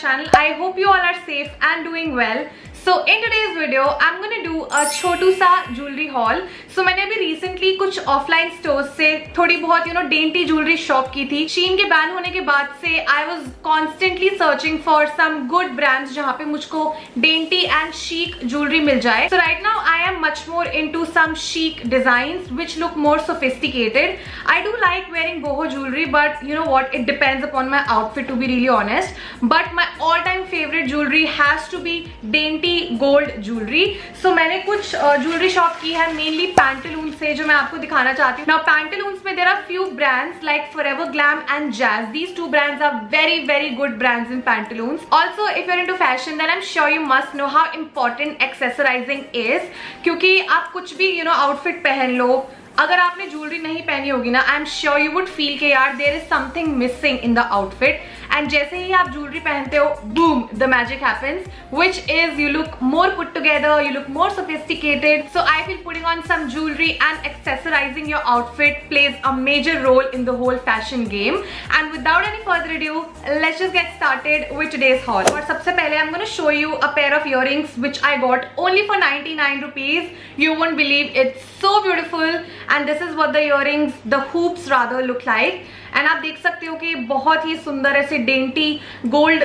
channel. I hope you all are safe and doing well. So in today's video, I'm gonna do a छोटू सा jewelry haul. So मैंने अभी recently कुछ offline stores से थोड़ी बहुत dainty jewelry shop की थी. Shein के ban होने के बाद से I was constantly searching for some good brands जहाँ पे मुझको dainty and chic jewelry मिल जाए. So right now I am much more into some chic designs which look more sophisticated. I do like wearing boho jewelry, but you know what? It depends upon my outfit, to be really honest. But my all-time favorite jewelry has to be dainty gold jewellery. So मैंने कुछ jewellery shop की है mainly pantaloon से, जो मैं आपको दिखाना चाहती हूँ. नाउ पैंटालून्स में there are few brands like Forever Glam and Jazz. These two brands are very good brands in Pantaloons. Also if you're into fashion then I am sure you must know how important accessorising is. क्योंकि आप कुछ भी outfit पहन लो, अगर आपने jewellery नहीं पहनी होगी ना, I am sure you would feel के यार there is something missing in the outfit. And जैसे ही आप ज्वेलरी पहनते हो, boom, the magic happens, which is you look more put together, you look more sophisticated. So I feel putting on some jewelry and accessorizing your outfit plays a major role in the whole fashion game. And without any further ado, let's just get started with today's haul. और सबसे पहले I'm going to show you a pair of earrings which I got only for 99 rupees. You won't believe, it's so beautiful. And this is what the earrings, the hoops rather, look like. And आप देख सकते हो कि बहुत ही सुंदर ऐसे dainty gold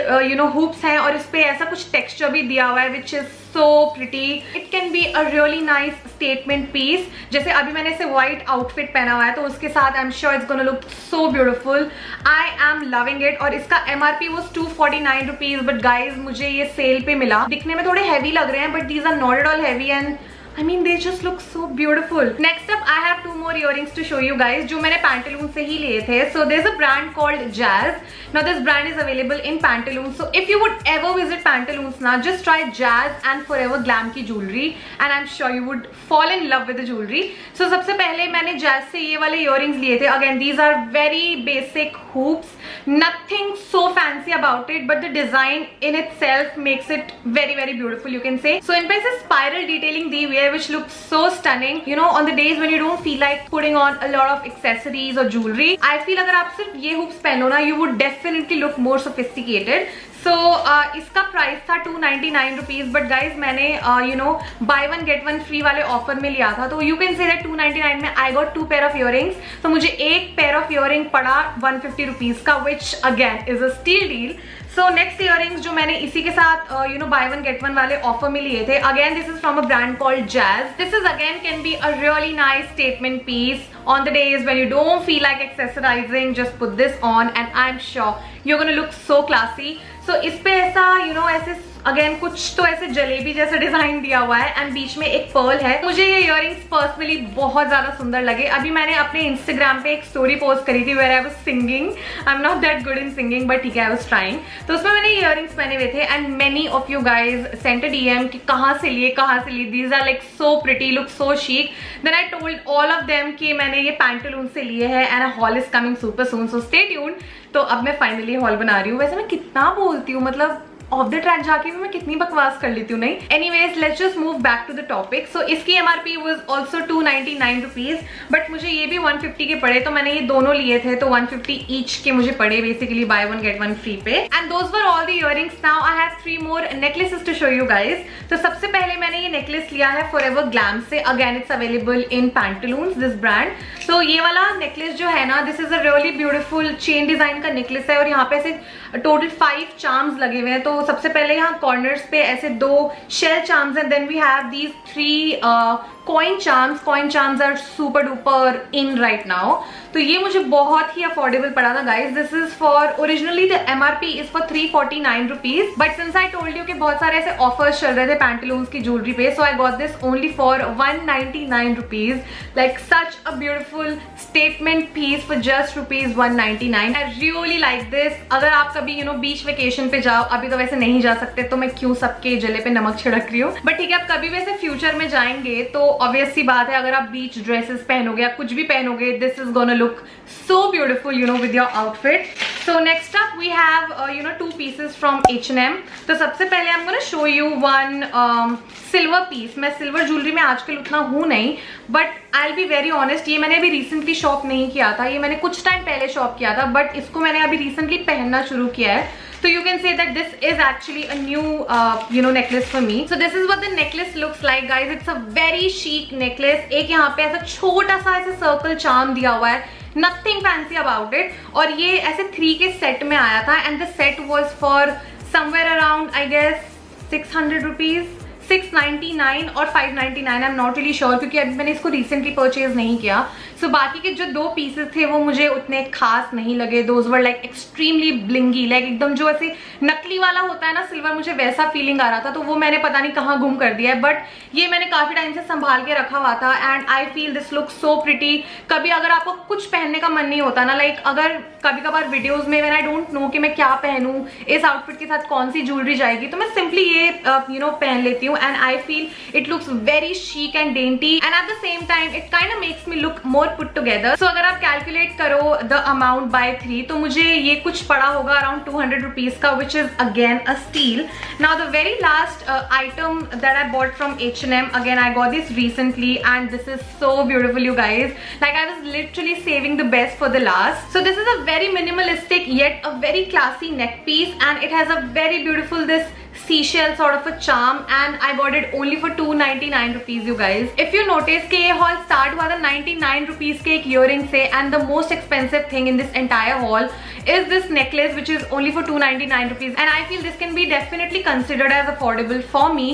hoops हैं, और इस पे ऐसा कुछ टेक्सचर भी दिया हुआ है which is so pretty. It can be a really nice statement piece. जैसे अभी मैंने इसे व्हाइट आउटफिट पहना हुआ है, तो उसके साथ आई am sure it's gonna look so beautiful. I am loving it. और इसका MRP was 249 rupees, but guys मुझे ये सेल पे मिला. दिखने में थोड़े हैवी लग रहे हैं, but these are not at all heavy and I mean they just look so beautiful. Next up I have two more earrings to show you guys, जो मैंने Pantaloons से ही लिए थे. So there's a brand called Jazz. Now this brand is available in Pantaloons. So if you would ever visit Pantaloons now, just try Jazz and Forever Glam की jewelry, and I'm sure you would fall in love with the jewelry. So सबसे पहले मैंने Jazz से ये वाले earrings लिए थे. Again these are very basic hoops. Nothing so fancy about it, but the design in itself makes it very beautiful, you can say. So इन पे से spiral detailing दी हुई है, which looks so stunning. You know, on the days when you don't feel like putting on a lot of accessories or jewelry, I feel अगर आप सिर्फ ये hoops पहनो ना, you would definitely look more sophisticated. So इसका price था 299 rupees, but guys मैंने bye one get one free वाले ऑफर में लिया था. तो यू कैन से दैट 299 में I got 2 pair of earrings. तो मुझे एक पेयर ऑफ इयररिंग पड़ा 150 रुपीज का, which again is a steal deal. So next earrings जो मैंने इसी के साथ बाय वन गेट वन वाले ऑफर में लिए थे, again this is from a brand called Jazz. This is again can be a really nice statement piece on the days when you don't feel like accessorizing. Just put this on and I'm sure you're gonna look so classy. So इस पे ऐसा ऐसे again कुछ तो ऐसे जलेबी जैसा design दिया हुआ है, एंड बीच में एक पर्ल है. मुझे ये इयररिंग्स पर्सनली बहुत ज्यादा सुंदर लगे. अभी मैंने अपने इंस्टाग्राम पे एक स्टोरी पोस्ट करी थी where I was singing. I am not that good in singing, but ठीक है, आई वाज ट्राइंग. तो उसमें मैंने इयररिंग्स पहने हुए थे, and many of you guys sent a DM कि कहाँ से लिए. These are like so pretty, look so chic. Then I told all of them कि मैंने ये पैंटालून से लिए हैं, and a haul is coming super soon, so stay tuned. तो अब मैं फाइनली हॉल बना रही हूँ. वैसे मैं कितना बोलती हूँ, मतलब ऑफ द ट्रैक जाके भी मैं कितनी बकवास कर लेती हूँ. नहीं, anyways let's just move back to the topic. So इसकी MRP was also 299 rupees, but मुझे ये भी 150 के पड़े. तो मैंने ये दोनों लिए थे, तो 150 ईच के मुझे पड़े, basically buy one get one free पे. And those were all the earrings. Now I have 3 more necklaces to show you guys. तो सबसे पहले मैंने ये नेकलेस लिया है फॉरएवर ग्लैम से. Again it's available in Pantaloons, this brand. तो ये वाला नेकलेस जो है ना, this is a really beautiful chain design का नेकलेस है, और यहाँ पे ऐसे टोटल 5 चार्म्स लगे हुए हैं. तो सबसे पहले यहाँ कॉर्नर्स पे ऐसे 2 शेल चार्म्स हैं, then we have these 3 coin charms are super duper in right now. तो ये मुझे बहुत ही अफोर्डेबल पड़ा था guys. This is for originally the MRP is for 349 rupees, but since I told you कि बहुत सारे ऐसे ऑफर्स चल रहे थे पैंटालून्स की ज्वेलरी पे, so I got this only for 199 rupees. Like such a beautiful statement piece for just rupees 199. I really like this. अगर आप कभी बीच वेकेशन पे जाओ, अभी तो वैसे नहीं जा सकते, तो मैं क्यों सबके जले पे नमक छिड़क रही हूँ, बट ठीक है, आप कभी वैसे फ्यूचर में जाएंगे तो ऑब्वियस सी बात है, अगर आप बीच ड्रेसेस पहनोगे या कुछ भी पहनोगे, this is gonna look so beautiful with your outfit. So next up we have 2 pieces from H&M. तो सबसे पहले I'm gonna show you one silver piece. मैं silver jewelry में आजकल उतना हूँ नहीं, but I'll be very honest, ये मैंने अभी recently शॉप नहीं किया था, ये मैंने कुछ टाइम पहले शॉप किया था, बट इसको मैंने अभी recently पहनना शुरू किया है. So you can say that this is actually a new necklace for me. So this is what the necklace looks like, guys. It's a very chic necklace. एक यहाँ पे ऐसा छोटा सा ऐसे सर्कल चार्म दिया हुआ है, नथिंग फैंसी अबाउट इट. और ये ऐसे 3 के सेट में आया था and the set was for somewhere around I guess 600 rupees, 699 और 599. I am not really sure क्योंकि अभी मैंने इसको रिसेंटली परचेज नहीं किया. सो बाकी के जो 2 पीसेस थे वो मुझे उतने खास नहीं लगे. Those were like extremely blingy, like एकदम जो ऐसे नकली वाला होता है ना सिल्वर, मुझे वैसा फीलिंग आ रहा था. तो वो मैंने पता नहीं कहाँ गुम कर दिया है. बट ये मैंने काफी टाइम से संभाल के रखा हुआ था and I feel this look so pretty. कभी अगर आपको कुछ पहनने का मन नहीं होता ना, लाइक अगर कभी कभार वीडियोज में व्हेन आई डोंट नो कि मैं क्या पहनूं, इस आउटफिट के साथ कौन सी ज्वेलरी जाएगी, तो मैं सिंपली ये पहन लेती हूँ and I feel it looks very chic and dainty and at the same time it kind of makes me look more put together. So अगर आप कैलकुलेट करो द अमाउंट बाय 3 तो मुझे ये कुछ पड़ा होगा अराउंड 200 रुपीज का, which is again a steel. Now the very last item that I bought from H&M, again I got this recently and this is so beautiful, you guys. Like I was literally saving the best for the last. So this is a very minimalistic yet a very classy neck piece and it has a very beautiful this seashell sort of a charm and I got it only for 299 rupees, you guys. If you notice कि ये haul start हुआ था 99 rupees के एक earring से and the most expensive thing in this entire haul is this necklace which is only for 299 rupees and I feel this can be definitely considered as affordable for me.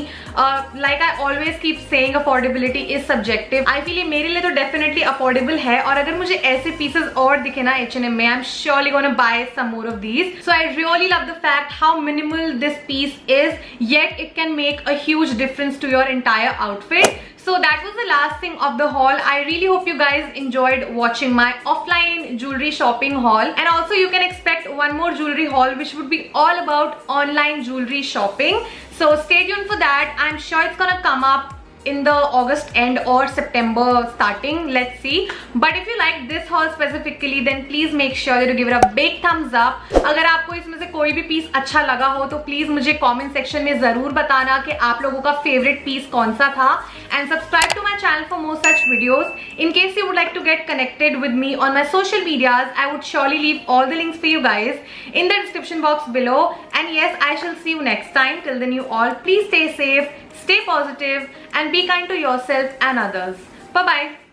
Like I always keep saying affordability is subjective. I feel ये मेरे लिए तो definitely affordable है और अगर मुझे ऐसे pieces और दिखे ना H&M में, I'm surely gonna buy some more of these. So I really love the fact how minimal this piece is, yet it can make a huge difference to your entire outfit. So that was the last thing of the haul. I really hope you guys enjoyed watching my offline jewelry shopping haul and also you can expect one more jewelry haul which would be all about online jewelry shopping. So stay tuned for that. I'm sure it's gonna come up in the August end or September starting, let's see. But if you like this haul specifically then please make sure that you give it a big thumbs up. अगर आपको इसमें से कोई भी piece अच्छा लगा हो तो प्लीज मुझे कमेंट सेक्शन में जरूर बताना कि आप लोगों का फेवरेट पीस कौन सा था. And subscribe to my channel for more such videos. In case you would like to get connected with me on my social medias, I would surely leave all the links for you guys in the description box below. And yes, I shall see you next time. Till then you all please stay safe, stay positive and be kind to yourself and others. Bye bye.